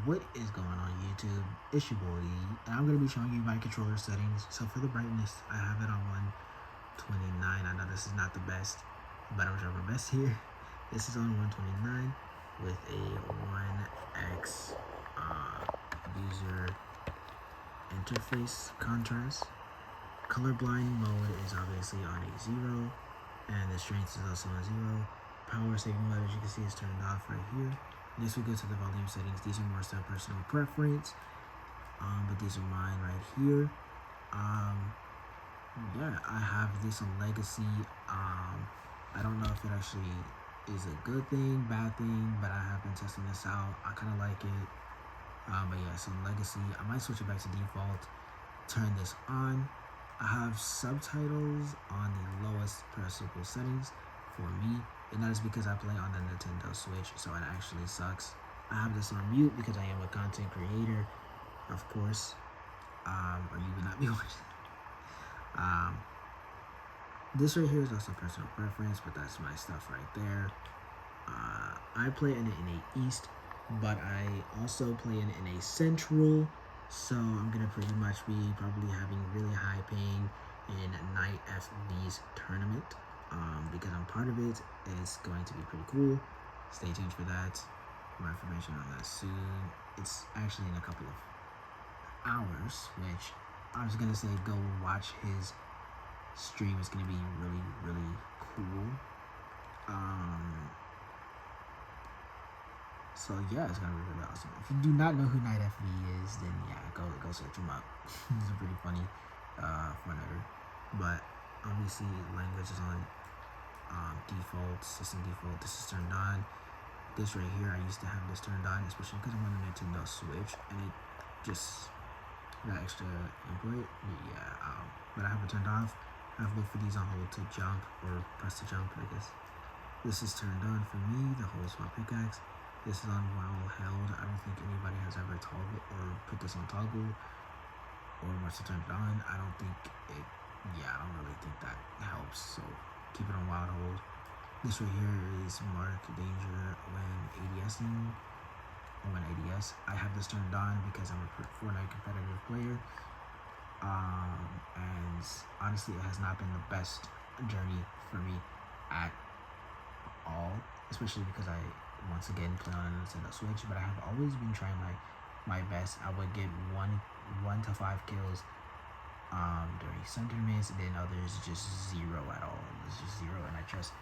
What is going on YouTube? It's your boy E, and I'm going to be showing you my controller settings. So for the brightness, I have it on 129. I know this is not the best, but I'm trying my best here. This is on 129 with a 1x user interface contrast. Colorblind mode is obviously on a 0, and the strength is also on 0. Power saving mode, as you can see, is turned off right here. Next we go to the volume settings. These are more so personal preference, but these are mine right here. Yeah, I have this on legacy. I don't know if it actually is a good thing, bad thing, but I have been testing this out. I kind of like it. But yeah, so legacy, I might switch it back to default, turn this on. I have subtitles on the lowest possible settings for me, and that is because I play on the Nintendo Switch, so it actually sucks. I have this on mute because I am a content creator, of course, or you would not be watching. This right here is also personal preference, but that's my stuff right there. I play in a East, but I also play in a Central, so I'm gonna pretty much be probably having really high paying in Night FB's tournament, because I'm part of it. It's going to be pretty cool. Stay tuned for that. More information on that soon. It's actually in a couple of hours, which I was gonna say go watch his stream. Is gonna be really cool. So yeah, it's gonna be really awesome. If you do not know who Night FB is, then yeah, go search him up. He's a pretty funny Fortniter. But obviously language is on default, system default. This is turned on. This right here, I used to have this turned on, especially because I'm on a Nintendo Switch, and it just that extra input. Yeah, but I have it turned off. I have both of these on hold to jump or press to jump, I guess. This is turned on for me, the hold swap pickaxe. This is on while held. I don't think anybody has ever toggle or put this on toggle or wants to turn it on. I don't think it, yeah, I don't really think that helps. So keep it on wild hold. This right here is mark danger when ADSing or when ADS. I have this turned on because I'm a Fortnite competitive player. And honestly, it has not been the best journey for me at all, especially because I once again play on a Nintendo Switch, but I have always been trying my best. I would get one to 5 kills during some tournaments, and then others just 0 at all. It's just 0, and I just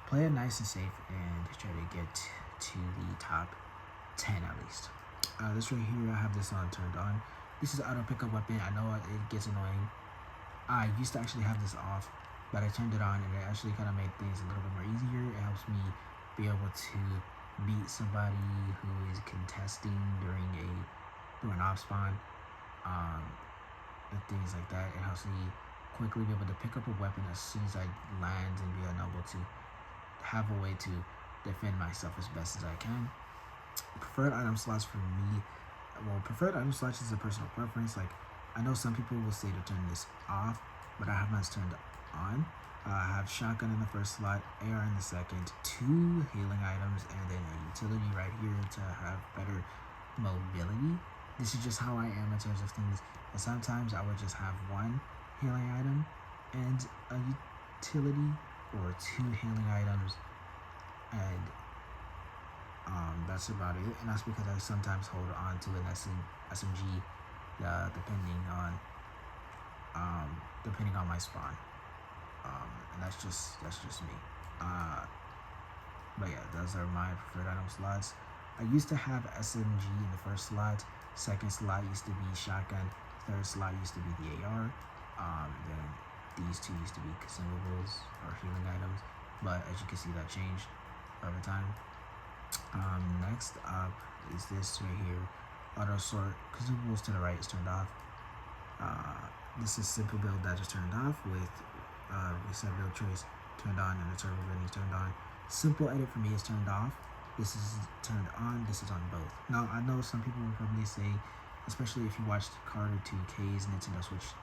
play it nice and safe and try to get to the top 10 at least. This right here, I have this on turned on. This is auto pickup weapon. I know it gets annoying. I used to actually have this off, but I turned it on, and it actually kind of made things a little bit more easier. It helps me be able to beat somebody who is contesting during an op spawn, and things like that. It helps me quickly be able to pick up a weapon as soon as I land and be able to have a way to defend myself as best as I can. Preferred item slots for me, well, preferred item slots is a personal preference. Like, I know some people will say to turn this off, but I have mine turned on. I have shotgun in the first slot, AR in the second, 2 healing items, and then a utility right here to have better mobility. This is just how I am in terms of things. And sometimes I would just have 1 healing item and a utility, or 2 healing items, and that's about it. And that's because I sometimes hold on to an SMG, depending on my spawn. And that's just me. But yeah, those are my preferred item slots. I used to have SMG in the first slot. Second slot used to be shotgun. Third slot used to be the AR. Then these 2 used to be consumables or healing items. But as you can see, that changed over time. Next up is this right here. Auto sort consumables to the right is turned off. This is simple build that is turned off with reset build trace turned on, and the turbo building is turned on. Simple edit for me is turned off. This is turned on. This is on both. Now I know some people will probably say, especially if you watched Carter 2K's Nintendo Switch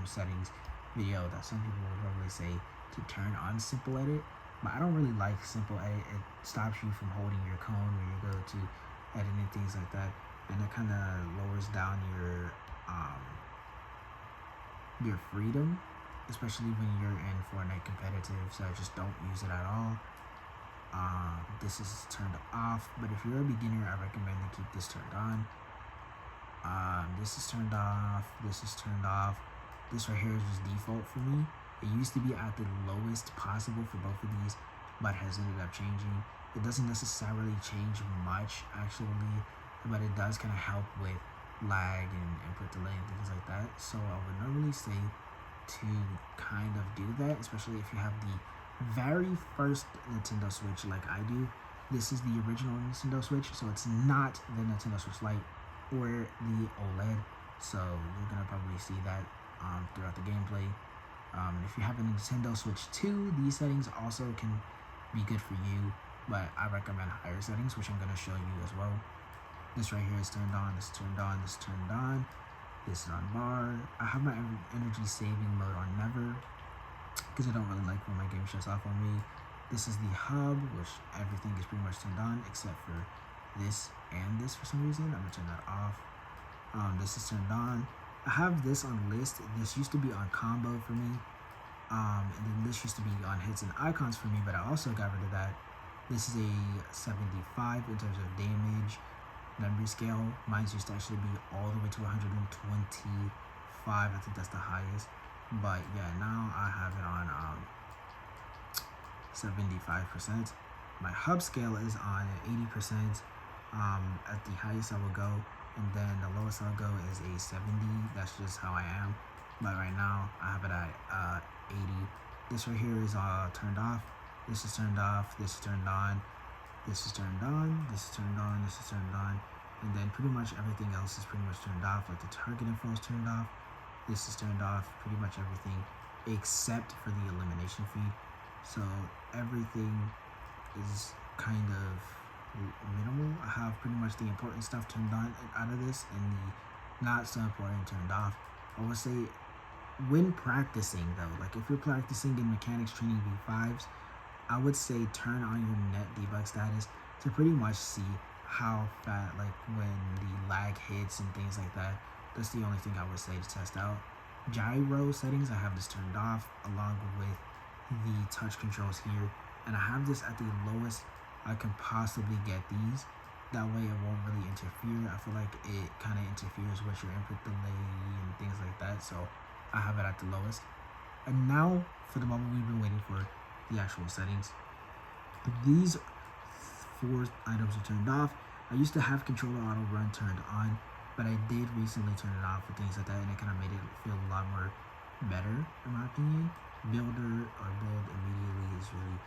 settings video, that some people will probably say to turn on simple edit, but I don't really like simple edit. It stops you from holding your cone when you go to editing, things like that, and it kind of lowers down your freedom, especially when you're in Fortnite competitive. So I just don't use it at all. This is turned off, but if you're a beginner, I recommend to keep this turned on. This is turned off. This is turned off. This right here is just default for me. It used to be at the lowest possible for both of these, but has ended up changing. It doesn't necessarily change much actually, but it does kind of help with lag and input delay and things like that. So I would normally say to kind of do that, especially if you have the very first Nintendo Switch like I do. This is the original Nintendo Switch, so it's not the Nintendo Switch Lite or the OLED. So you're gonna probably see that throughout the gameplay. If you have a Nintendo Switch 2, these settings also can be good for you, but I recommend higher settings, which I'm gonna show you as well. This right here is turned on, this is turned on, this is turned on, this is on bar. I have my energy saving mode on never, because I don't really like when my game shuts off on me. This is the hub, which everything is pretty much turned on except for this and this for some reason. I'm gonna turn that off. This is turned on. I have this on list. This used to be on combo for me. And then this used to be on hits and icons for me, but I also got rid of that. This is a 75 in terms of damage. Memory scale. Mine used to actually be all the way to 125. I think that's the highest. But yeah, now I have it on 75%. My hub scale is on 80%. At the highest I will go, and then the lowest I'll go is a 70. That's just how I am. But right now I have it at 80. This right here is turned off. This is turned off. This is turned on. This is turned on. This is turned on. This is turned on. And then pretty much everything else is pretty much turned off. Like the target info is turned off. This is turned off. Pretty much everything except for the elimination feed. So everything is kind of minimal. I have pretty much the important stuff turned on out of this, and the not so important turned off. I would say when practicing though, like if you're practicing in mechanics training V5s, I would say turn on your net debug status to pretty much see how fast, like when the lag hits and things like that. That's the only thing I would say to test out. Gyro settings, I have this turned off along with the touch controls here, and I have this at the lowest I can possibly get these. That way it won't really interfere. I feel like it kind of interferes with your input delay and things like that, so I have it at the lowest. And now for the moment we've been waiting for, the actual settings. These 4 items are turned off. I used to have controller auto run turned on, but I did recently turn it off for things like that, and it kind of made it feel a lot more better in my opinion. Builder or build immediately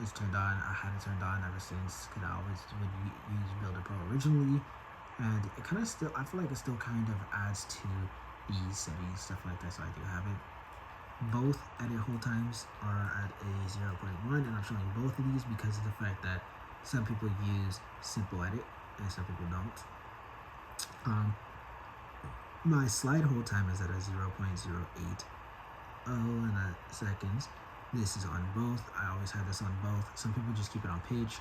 is turned on. I had it turned on ever since, because I always would use Builder Pro originally, and it kind of still, I feel like it still kind of adds to these settings, stuff like that, so I do have it. Both edit hold times are at a 0.1, and I'm showing both of these because of the fact that some people use simple edit and some people don't. My slide hold time is at a 0.08 seconds. This is on both. I always have this on both. Some people just keep it on pitch.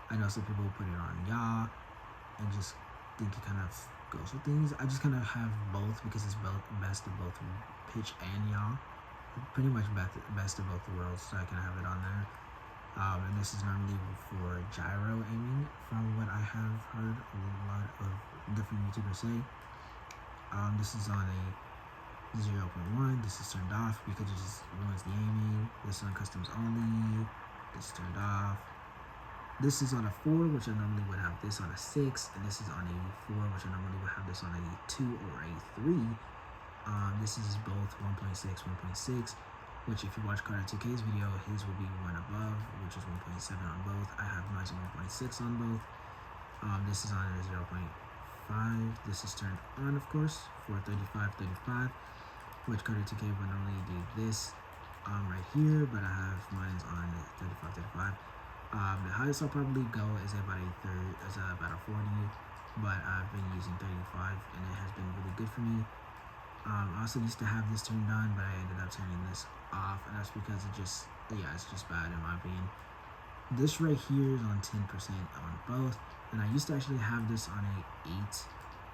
I know some people put it on yaw and just think it kind of goes with things. I just kind of have both because it's best of both pitch and yaw. Pretty much best of both worlds, so I can have it on there. And this is normally for gyro aiming, from what I have heard a lot of different YouTubers say. This is on a 0.1. This is turned off because it just ruins the aiming. This is on customs only. This is turned off. This is on a 4, which I normally would have this on a 6, and this is on a 4, which I normally would have this on a 2 or a 3. This is both 1.6, 1.6, which if you watch Carter 2K's video, his will be one above, which is 1.7 on both. I have mine on 1.6 on both. This is on a 0.5. This is turned on, of course, for 35, which Carter 2K would normally do this right here, but I have mine on 35. The highest I'll probably go is about a 40, but I've been using 35, and it has been really good for me. I also used to have this turned on, but I ended up turning this off, and that's because it's just bad in my opinion. This right here is on 10% on both. And I used to actually have this on a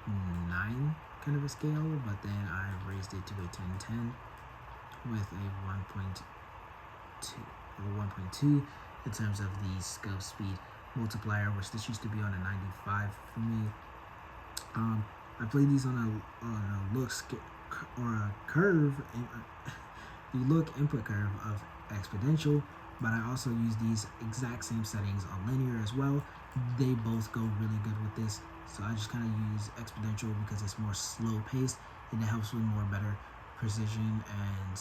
8-9 kind of a scale, but then I raised it to a 10-10 with a 1.2 in terms of the scope speed multiplier, which this used to be on a 95 for me. I played these on a look or a curve, the look input curve of exponential, but I also use these exact same settings on linear as well. They both go really good with this, so I just kind of use exponential because it's more slow paced and it helps with more better precision and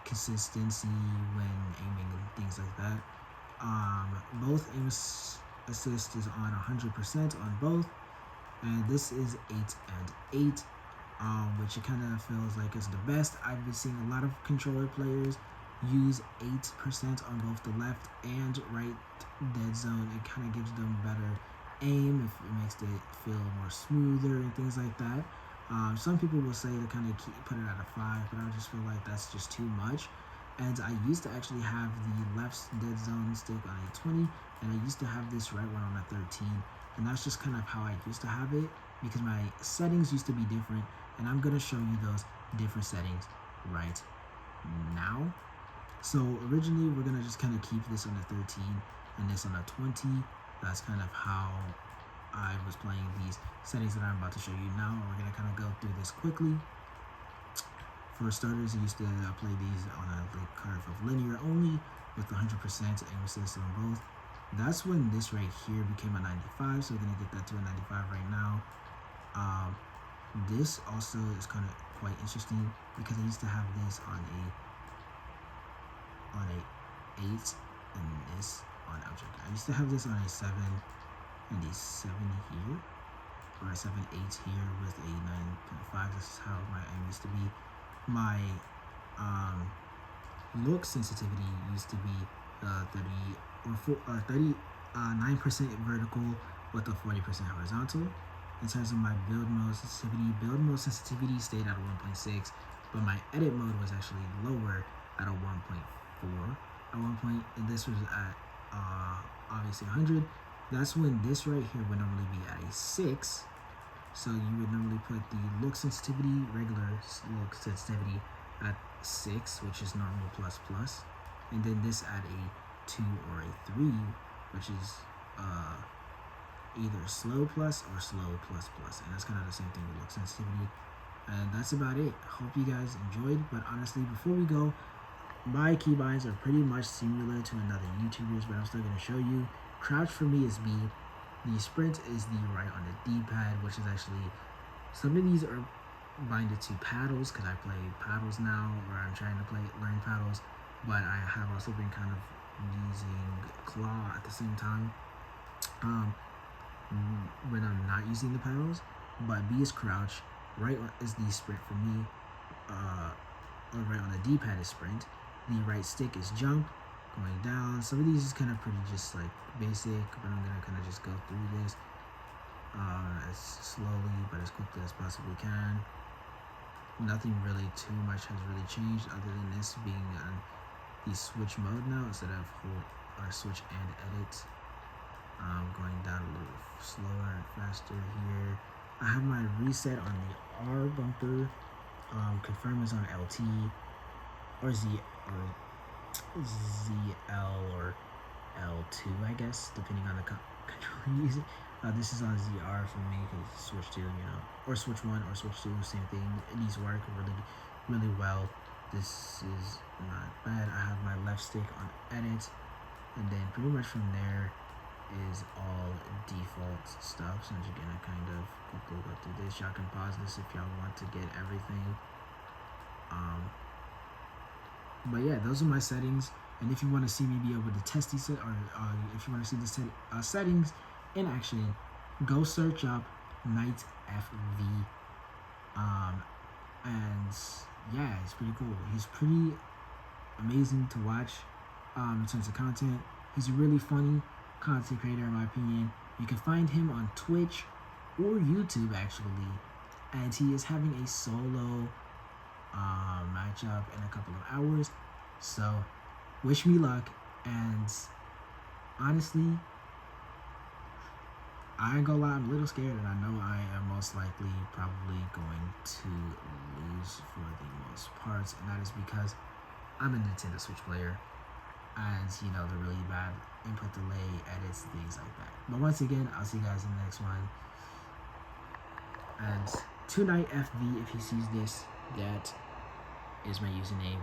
consistency when aiming and things like that. Both aim assist is on 100% on both, and this is 8 and 8, which it kind of feels like is the best. I've been seeing a lot of controller players use 8% on both the left and right dead zone. It kind of gives them better aim, if it makes it feel more smoother and things like that. Some people will say to kind of put it at a 5, but I just feel like that's just too much. And I used to actually have the left dead zone stick on a 20, and I used to have this right one on a 13, and that's just kind of how I used to have it because my settings used to be different, and I'm gonna show you those different settings right now. So originally we're gonna just kind of keep this on a 13 and this on a 20. That's kind of how I was playing these settings that I'm about to show you now. We're gonna kind of go through this quickly. For starters, I used to play these on a curve of linear only with 100% aim assist on both. That's when this right here became a 95, so we're gonna get that to a 95 right now. This also is kind of quite interesting because I used to have this on a 8 and this on object. I used to have this on a 7 and a 7 here, or a 7-8 here with a 9.5. This is how my aim used to be. My look sensitivity used to be 39% vertical with a 40% horizontal. In terms of my build mode sensitivity stayed at a 1.6, but my edit mode was actually lower at a 1.4. At one point, and this was at obviously 100. That's when this right here would normally be at a 6. So you would normally put the look sensitivity, regular look sensitivity at 6, which is normal plus plus, and then this at a 2 or a 3, which is either slow plus or slow plus plus, and that's kind of the same thing with look sensitivity. And that's about it. Hope you guys enjoyed, but honestly, before we go, my keybinds are pretty much similar to another YouTuber's, but I'm still going to show you. Crouch for me is B. The sprint is the right on the D-pad, which is actually, some of these are binded to paddles because I play paddles now, or I'm trying to learn paddles, but I have also been kind of using claw at the same time when I'm not using the paddles. But B is crouch, right is the sprint for me, or right on the D-pad is sprint. The right stick is jump, going down. Some of these is kind of pretty just like basic, but I'm gonna kind of just go through this as slowly but as quickly as possibly can. Nothing really too much has really changed other than this being on the switch mode now instead of hold or switch and edit. Going down a little slower and faster here. I have my reset on the R bumper. Confirm is on LT or ZL or L2, I guess, depending on the controller you use it. This is on ZR for me because switch 2, or switch 1 or switch 2, same thing. These work really well. This is not bad. I have my left stick on edit, and then pretty much from there is all default stuff. So I'm just gonna kind of quickly go through this. Y'all can pause this if y'all want to get everything. But yeah, those are my settings. And if you want to see me be able to test these, or if you want to see the settings in action, go search up Night FV. And yeah, it's pretty cool. He's pretty amazing to watch in terms of content. He's a really funny content creator, in my opinion. You can find him on Twitch or YouTube, actually. And he is having a solo matchup in a couple of hours. So wish me luck, and honestly, I ain't gonna lie, I'm a little scared, and I know I am most likely probably going to lose for the most parts, and that is because I'm a Nintendo Switch player, and you know, the really bad input delay, edits, things like that. But once again, I'll see you guys in the next one. And tonight FV, if he sees this, that is my username.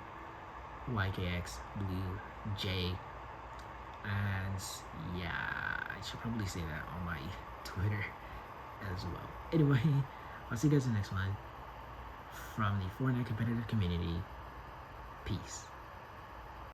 YKX Blue J. And yeah, I should probably say that on my Twitter as well. Anyway, I'll see you guys in the next one. From the FORTNITE competitive community, peace.